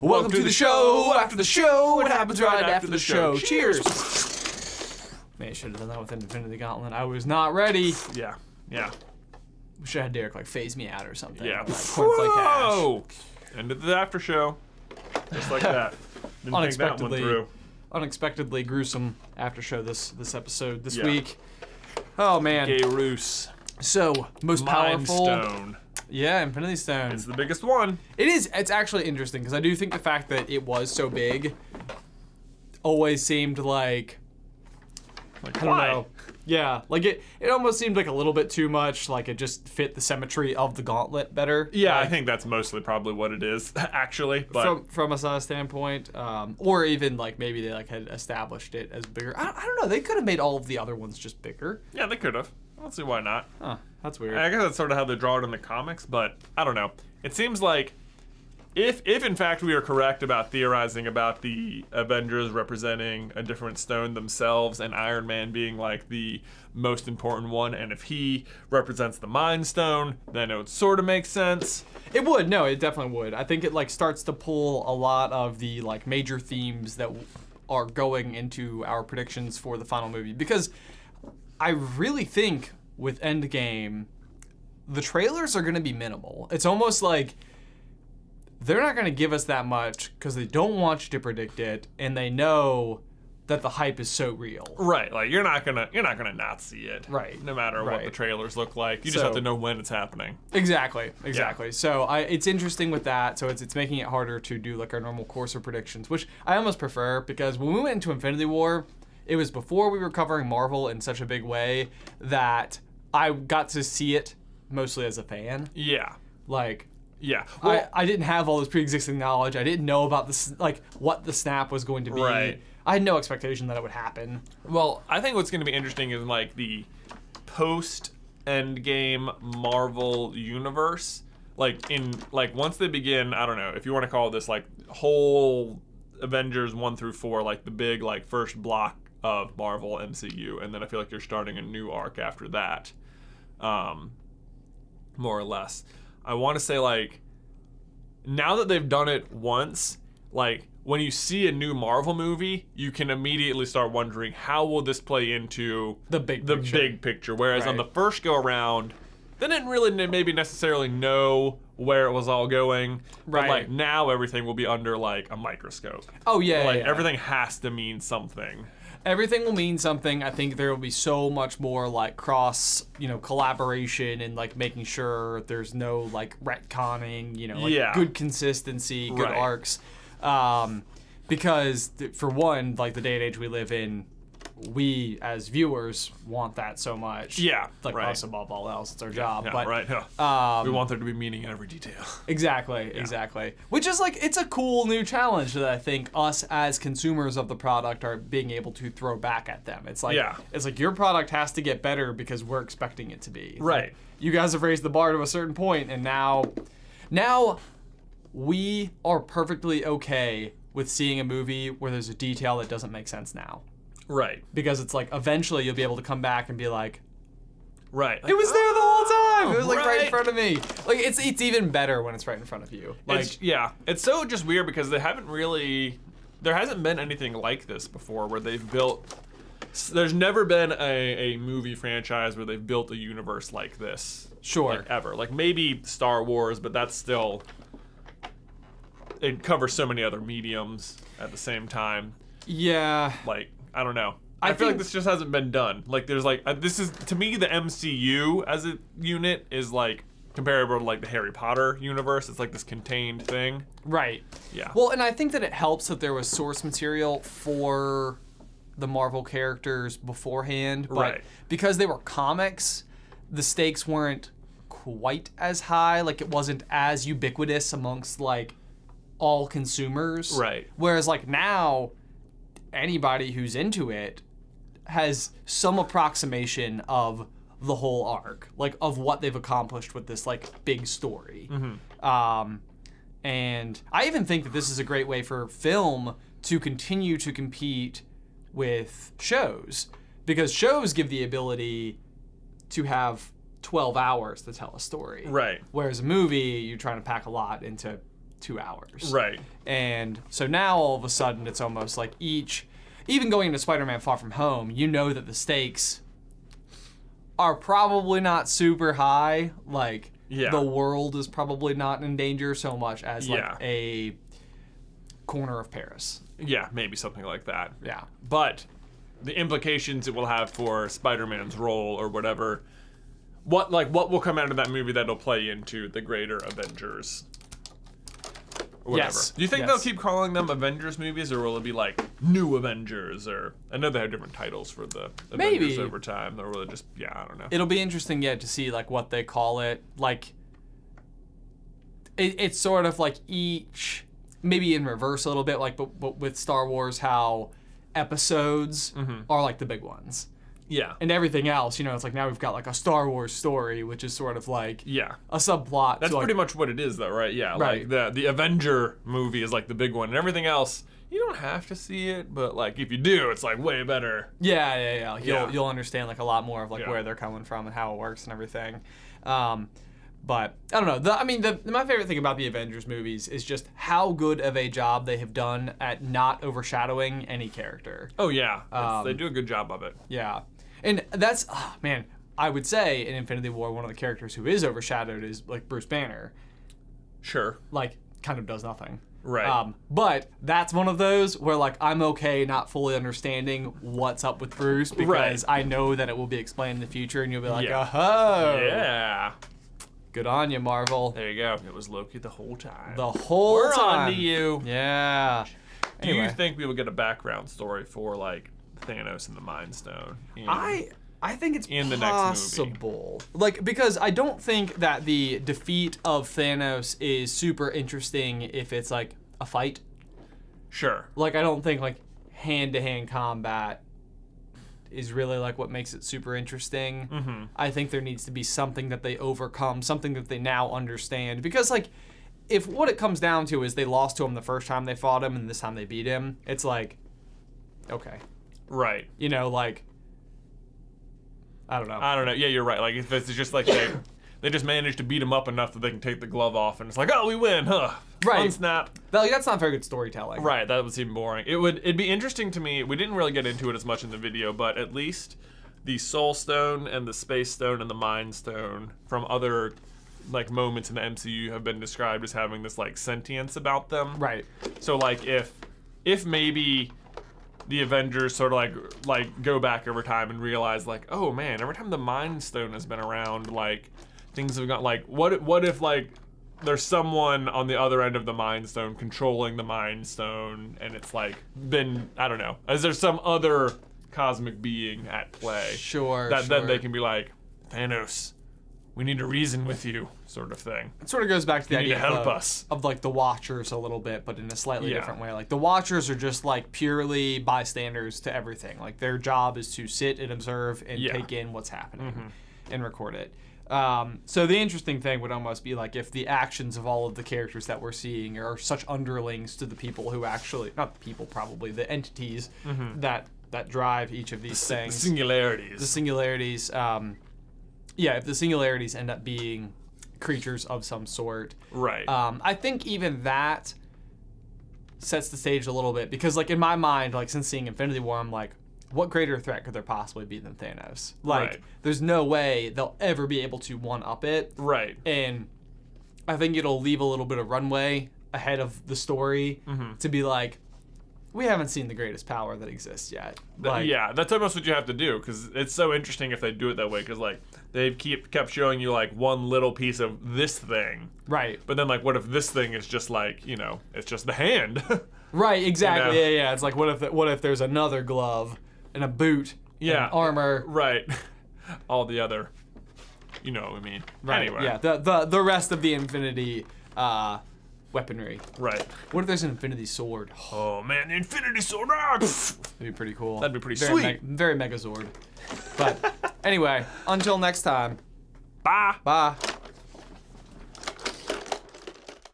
Welcome to the show. After the show, what happens right after the show? Cheers. Man, I should have done that with Infinity Gauntlet. I was not ready. Yeah. We should have had Derek like phase me out or something. Yeah. Like, cornflake dash. Whoa! End of the after show. Just like that. Didn't think that one through. Unexpectedly gruesome after show this episode this Yeah. week. Oh man. Gay Roos. So most Mind powerful. Stone. Yeah, Infinity Stone. It's the biggest one. It is. It's actually interesting because I do think the fact that it was so big always seemed like Like, I don't why? know. Yeah, like it almost seemed like a little bit too much. Like it just fit the symmetry of the gauntlet better. Yeah, like, I think that's mostly probably what it is, actually. But from a size standpoint, or even like maybe they like had established it as bigger. I don't know. They could have made all of the other ones just bigger. yeah, they could have. I don't see why not. Huh? That's weird. I guess that's sort of how they draw it in the comics, but I don't know. It seems like if in fact we are correct about theorizing about the Avengers representing a different stone themselves and Iron Man being like the most important one, and if he represents the Mind Stone, then it would sort of make sense. It would. No, it definitely would. I think it like starts to pull a lot of the like major themes that are going into our predictions for the final movie, because I really think with Endgame, the trailers are going to be minimal. It's almost like they're not going to give us that much because they don't want you to predict it, and they know that the hype is so real. Right, like you're not gonna not see it. Right. No matter what Right. the trailers look like, you just So- have to know when it's happening. Exactly. So it's interesting with that. So it's making it harder to do like our normal course of predictions, which I almost prefer, because when we went into Infinity War, it was before we were covering Marvel in such a big way that I got to see it mostly as a fan. Yeah. Like, Yeah. Well, I didn't have all this pre-existing knowledge. I didn't know about this, like what the snap was going to be. Right. I had no expectation that it would happen. Well, I think what's going to be interesting is like the post-Endgame Marvel universe. Like once they begin, I don't know if you want to call this like whole Avengers 1 through 4, like the big like first block of Marvel MCU, and then I feel like you're starting a new arc after that, more or less. I want to say like now that they've done it once, like when you see a new Marvel movie, you can immediately start wondering how will this play into The big picture. big picture. Whereas on Right. the first go around, they didn't really maybe necessarily know where it was all going. But Right. like now everything will be under like a microscope. Oh yeah, Like yeah. everything has to mean something. Everything will mean something. I think there will be so much more like cross, collaboration and like making sure there's no like retconning, like Yeah. good consistency, good Right. arcs. Because for one, like the day and age we live in, we as viewers want that so much. Yeah, Like right. us above all else, it's our job. Yeah, but right. Yeah. We want there to be meaning in every detail. Exactly. Which is like, it's a cool new challenge that I think us as consumers of the product are being able to throw back at them. It's like, Yeah. it's like your product has to get better because we're expecting it to be. Right. Like, you guys have raised the bar to a certain point, and now we are perfectly okay with seeing a movie where there's a detail that doesn't make sense now. Right. Because it's like, eventually you'll be able to come back and be like, Right. it was there the whole time. It was like right in right. front of me. Like it's even better when it's right in front of you. Like It's so just weird because there hasn't been anything like this before where they've built. There's never been a movie franchise where they've built a universe like this. Sure. Like ever. Like maybe Star Wars, but that's still. It covers so many other mediums at the same time. Yeah. Like I don't know. I I feel like think- this just hasn't been done. Like there's like this is to me the MCU as a unit is like comparable to like the Harry Potter universe. It's like this contained thing. Right. Yeah. Well, and I think that it helps that there was source material for the Marvel characters beforehand, but Right. because they were comics, the stakes weren't quite as high. Like it wasn't as ubiquitous amongst like all consumers. Right. Whereas like now, anybody who's into it has some approximation of the whole arc, like of what they've accomplished with this like big story. And I even think that this is a great way for film to continue to compete with shows, because shows give the ability to have 12 hours to tell a story. Right. Whereas a movie, you're trying to pack a lot into 2 hours. Right. And so now all of a sudden it's almost like even going into Spider-Man Far From Home, you know that the stakes are probably not super high. Like, the world is probably not in danger so much as like a corner of Paris. Yeah, maybe something like that. Yeah. But the implications it will have for Spider-Man's role or whatever, what will come out of that movie that'll play into the greater Avengers? Or whatever. Yes. Do you think they'll keep calling them Avengers movies, or will it be like New Avengers? Or I know they have different titles for the Avengers over time, or will it just I don't know. It'll be interesting yet to see like what they call it. Like it's sort of like each, maybe in reverse a little bit, like but with Star Wars, how episodes are like the big ones. Yeah. And everything else, it's like now we've got like a Star Wars story, which is sort of like a subplot. That's pretty much what it is, though, right? Yeah. Right. Like the Avenger movie is like the big one, and everything else, you don't have to see it, but like if you do, it's like way better. Yeah. You'll understand like a lot more of like where they're coming from and how it works and everything. But I don't know. My favorite thing about the Avengers movies is just how good of a job they have done at not overshadowing any character. Oh yeah, they do a good job of it. Yeah, and that's I would say in Infinity War, one of the characters who is overshadowed is like Bruce Banner. Sure. Like, kind of does nothing. Right. But that's one of those where like I'm okay not fully understanding what's up with Bruce because I know that it will be explained in the future, and you'll be like, oh, yeah. Good on you, Marvel. There you go. It was Loki the whole time. We're on to you. Yeah. Do you think we will get a background story for like Thanos and the Mind Stone? I think it's in the possible. Next movie. Like, because I don't think that the defeat of Thanos is super interesting if it's like a fight. Sure. Like, I don't think like hand-to-hand combat is really like what makes it super interesting. Mm-hmm. I think there needs to be something that they overcome, something that they now understand. Because like, if what it comes down to is they lost to him the first time they fought him and this time they beat him, it's like, okay. Right. Like, I don't know. Yeah, you're right. Like if it's just like they just managed to beat him up enough that they can take the glove off and it's like, oh, we win, huh? Right. Unsnap. That's not very good storytelling. Right, that would seem boring. It'd be interesting to me. We didn't really get into it as much in the video, but at least the Soul Stone and the Space Stone and the Mind Stone from other like moments in the MCU have been described as having this like sentience about them. Right. So like if maybe the Avengers sort of like go back over time and realize like, oh man, every time the Mind Stone has been around, like things have got like what if like there's someone on the other end of the Mind Stone controlling the Mind Stone, and it's like been, I don't know, is there some other cosmic being at play? Sure. Then they can be like, Thanos, we need to reason with you, sort of thing. It sort of goes back to the idea to help us of like the Watchers a little bit, but in a slightly different way. Like the Watchers are just like purely bystanders to everything. Like their job is to sit and observe and take in what's happening and record it. So the interesting thing would almost be like if the actions of all of the characters that we're seeing are such underlings to the people who actually, not the people probably, the entities that drive each of these things. The singularities. The singularities. If the singularities end up being creatures of some sort. Right. I think even that sets the stage a little bit because like in my mind, like since seeing Infinity War, I'm like, what greater threat could there possibly be than Thanos? Like, there's no way they'll ever be able to one-up it. Right. And I think it'll leave a little bit of runway ahead of the story to be like, we haven't seen the greatest power that exists yet. Like, yeah, that's almost what you have to do because it's so interesting if they do it that way because like they've kept showing you like one little piece of this thing. Right. But then like what if this thing is just like, it's just the hand. Right, exactly. Yeah. It's like what if there's another glove and a boot and armor. Right. All the other, you know what I mean. Right. Anyway. Yeah, the rest of the Infinity weaponry. Right. What if there's an Infinity Sword? Oh man, the Infinity Sword! That'd be pretty cool. That'd be pretty sweet. Very Megazord. But anyway, until next time. Bye. Bye.